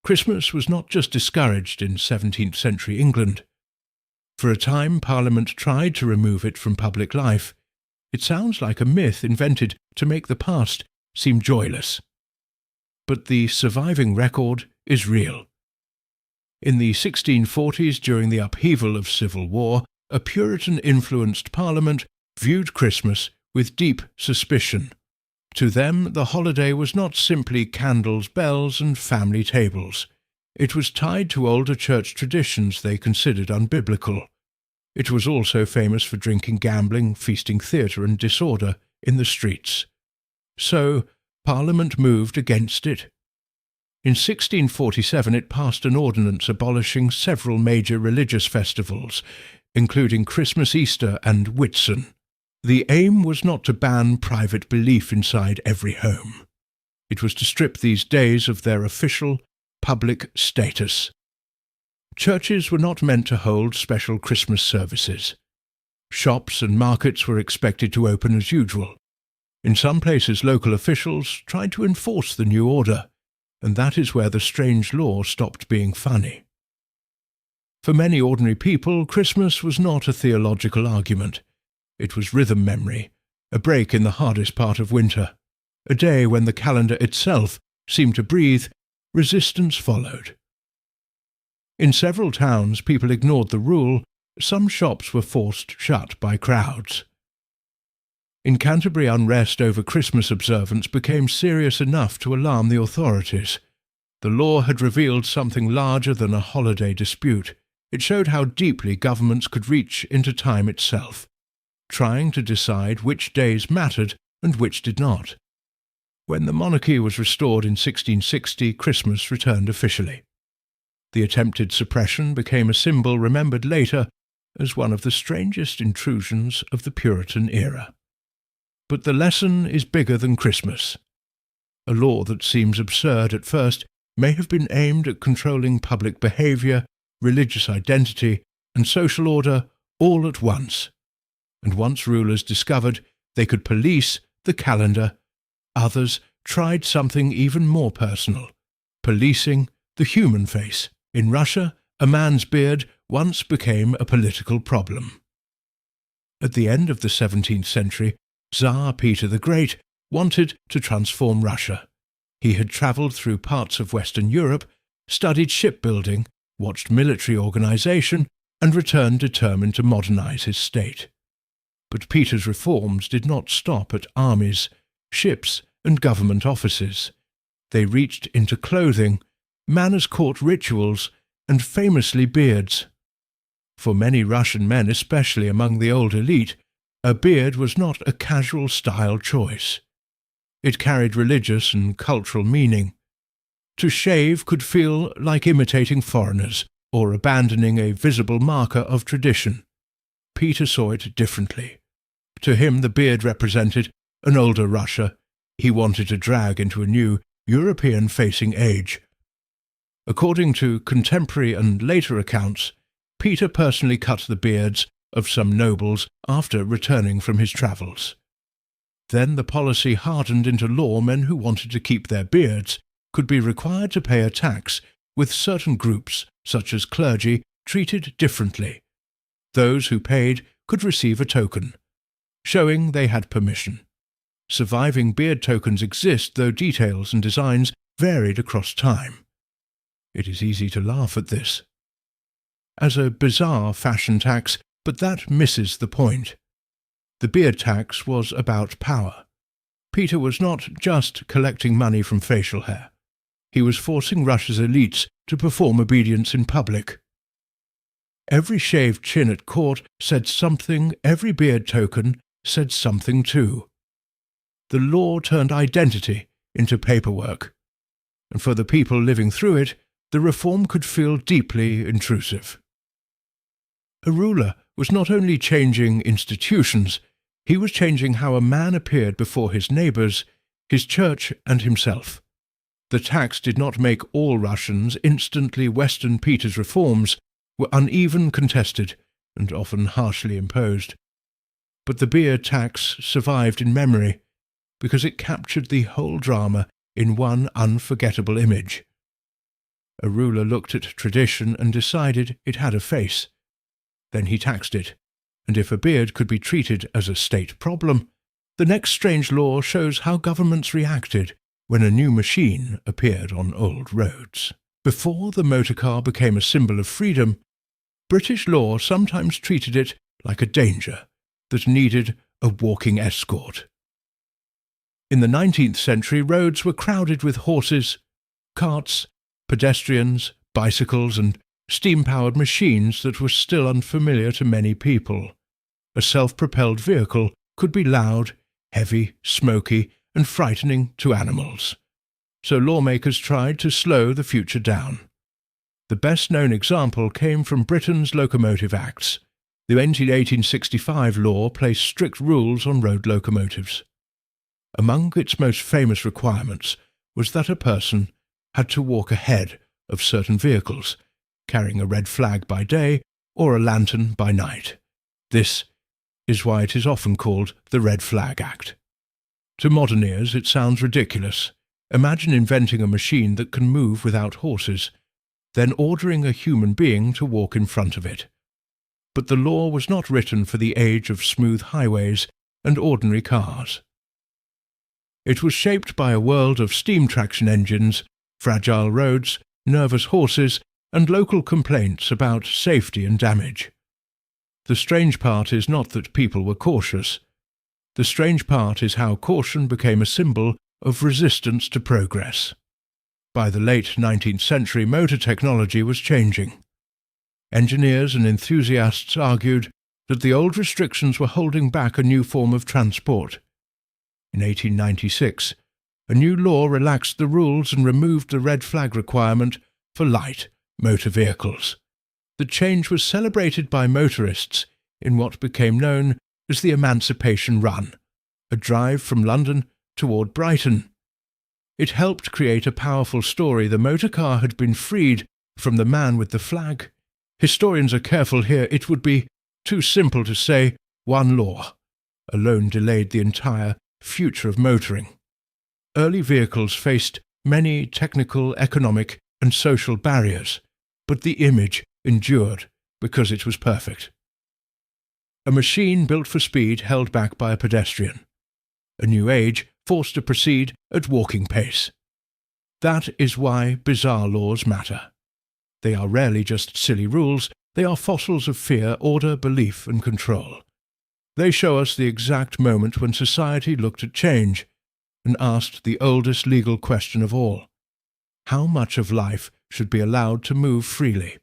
Christmas was not just discouraged in 17th century England. For a time, Parliament tried to remove it from public life. It sounds like a myth invented to make the past seem joyless. But the surviving record is real. In the 1640s, during the upheaval of civil war, a Puritan-influenced Parliament viewed Christmas with deep suspicion. To them, the holiday was not simply candles, bells, and family tables. It was tied to older church traditions they considered unbiblical. It was also famous for drinking, gambling, feasting, theatre, and disorder in the streets. So, Parliament moved against it. In 1647 it passed an ordinance abolishing several major religious festivals, including Christmas, Easter, and Whitsun. The aim was not to ban private belief inside every home. It was to strip these days of their official, public status. Churches were not meant to hold special Christmas services. Shops and markets were expected to open as usual. In some places, local officials tried to enforce the new order, and that is where the strange law stopped being funny. For many ordinary people, Christmas was not a theological argument. It was rhythm memory, a break in the hardest part of winter. A day when the calendar itself seemed to breathe, resistance followed. In several towns, people ignored the rule. Some shops were forced shut by crowds. In Canterbury, unrest over Christmas observance became serious enough to alarm the authorities. The law had revealed something larger than a holiday dispute. It showed how deeply governments could reach into time itself, trying to decide which days mattered and which did not. When the monarchy was restored in 1660, Christmas returned officially. The attempted suppression became a symbol remembered later as one of the strangest intrusions of the Puritan era. But the lesson is bigger than Christmas. A law that seems absurd at first may have been aimed at controlling public behaviour, religious identity, and social order all at once. And once rulers discovered they could police the calendar, others tried something even more personal, policing the human face. In Russia, a man's beard once became a political problem. At the end of the 17th century, Tsar Peter the Great wanted to transform Russia. He had travelled through parts of Western Europe, studied shipbuilding, watched military organisation, and returned determined to modernise his state. But Peter's reforms did not stop at armies, ships, and government offices. They reached into clothing, manners court rituals, and famously beards. For many Russian men, especially among the old elite, a beard was not a casual style choice. It carried religious and cultural meaning. To shave could feel like imitating foreigners or abandoning a visible marker of tradition. Peter saw it differently. To him the beard represented an older Russia he wanted to drag into a new, European-facing age. According to contemporary and later accounts, Peter personally cut the beards of some nobles after returning from his travels. Then the policy hardened into law. Men who wanted to keep their beards could be required to pay a tax, with certain groups, such as clergy, treated differently. Those who paid could receive a token, showing they had permission. Surviving beard tokens exist, though details and designs varied across time. It is easy to laugh at this as a bizarre fashion tax, but that misses the point. The beard tax was about power. Peter was not just collecting money from facial hair. He was forcing Russia's elites to perform obedience in public. Every shaved chin at court said something, every beard token said something too. The law turned identity into paperwork, and for the people living through it, the reform could feel deeply intrusive. A ruler was not only changing institutions, he was changing how a man appeared before his neighbours, his church, and himself. The tax did not make all Russians instantly Western. Peter's reforms were uneven, contested, and often harshly imposed. But the beard tax survived in memory because it captured the whole drama in one unforgettable image. A ruler looked at tradition and decided it had a face. Then he taxed it, and if a beard could be treated as a state problem, the next strange law shows how governments reacted when a new machine appeared on old roads. Before the motor car became a symbol of freedom, British law sometimes treated it like a danger that needed a walking escort. In the 19th century, roads were crowded with horses, carts, pedestrians, bicycles, and steam-powered machines that were still unfamiliar to many people. A self-propelled vehicle could be loud, heavy, smoky, and frightening to animals. So lawmakers tried to slow the future down. The best-known example came from Britain's Locomotive Acts. The 1865 law placed strict rules on road locomotives. Among its most famous requirements was that a person had to walk ahead of certain vehicles, carrying a red flag by day or a lantern by night. This is why it is often called the Red Flag Act. To modern ears, it sounds ridiculous. Imagine inventing a machine that can move without horses, then ordering a human being to walk in front of it. But the law was not written for the age of smooth highways and ordinary cars. It was shaped by a world of steam traction engines, fragile roads, nervous horses, and local complaints about safety and damage. The strange part is not that people were cautious. The strange part is how caution became a symbol of resistance to progress. By the late 19th century, motor technology was changing. Engineers and enthusiasts argued that the old restrictions were holding back a new form of transport. In 1896, a new law relaxed the rules and removed the red flag requirement for light motor vehicles. The change was celebrated by motorists in what became known as the Emancipation Run, a drive from London toward Brighton. It helped create a powerful story. The motor car had been freed from the man with the flag. Historians are careful here. It would be too simple to say one law alone delayed the entire future of motoring. Early vehicles faced many technical, economic, and social barriers, but the image endured because it was perfect. A machine built for speed held back by a pedestrian. A new age forced to proceed at walking pace. That is why bizarre laws matter. They are rarely just silly rules, they are fossils of fear, order, belief, and control. They show us the exact moment when society looked at change and asked the oldest legal question of all: how much of life should be allowed to move freely?